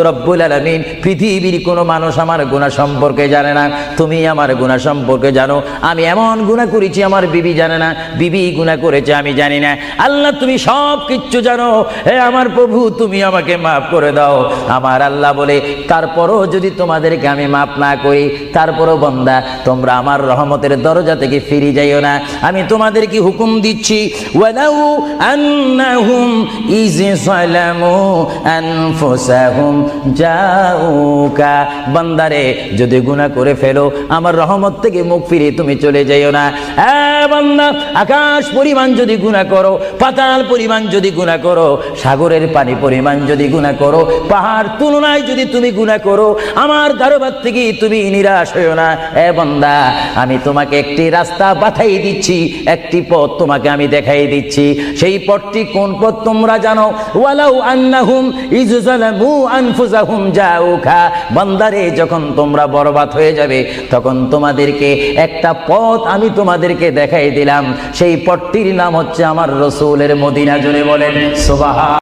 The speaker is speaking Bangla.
রব্বুল আলামিন, পৃথিবীর কোনো মানুষ আমার গুনাহ সম্পর্কে জানে না, তুমি আমার গুনাহ সম্পর্কে জানো। আমি এমন গুনাহ করেছি আমার বিবি জানে না, বিবি গুনাহ করেছে আমি জানি না। আল্লাহ তুমি সব কিচ্ছু জানো, হে আমার প্রভু তুমি আমাকে মাফ করে দাও। আমার আল্লাহ বলে, তারপরও যদি তোমাদেরকে আমি মাফ না করি, তারপরও বান্দা তোমরা আমার রহমতের দরজা থেকে ফিরে যাইও না। আমি তোমাদেরকে হুকুম দিচ্ছি, ওয়ালাউ আন্নাহুম ইয যালামু আনফুসাহুম জাউকা, বান্দারে যদি গুনাহ করে ফেলো আমার রহমত থেকে মুখ ফিরে তুমি চলে যাইও না। বান্দা, আকাশ পরিমাণ যদি গুনাহ করো, পাতাল পরিমাণ যদি গুনাহ করো, সাগরের পানি পরিমাণ যদি গুনাহ করো, পাহাড় তুলনায় যদি তুমি গুনাহ করো, আমার দরবার থেকে তুমি নিরাশ হইও না। বান্দা, আমি তোমাকে একটি রাস্তা বাতাই দিচ্ছি, একটি পথ তোমাকে আমি দেখাই দিচ্ছি। সেই পথটি কোন পথ তোমরা জানো? ওয়ালাউ আন্নাহুম ইয যালামু আনফুসাহুম জাউকা, বান্দারে যখন তোমরা বরবাদ হয়ে যাবে তখন তোমাদেরকে একটা পথ আমি তোমাদেরকে দেখাই দিলাম। সেই পথটির নাম হচ্ছে আমার রাসূলের মদিনা। জোরে বলেন সুবহান।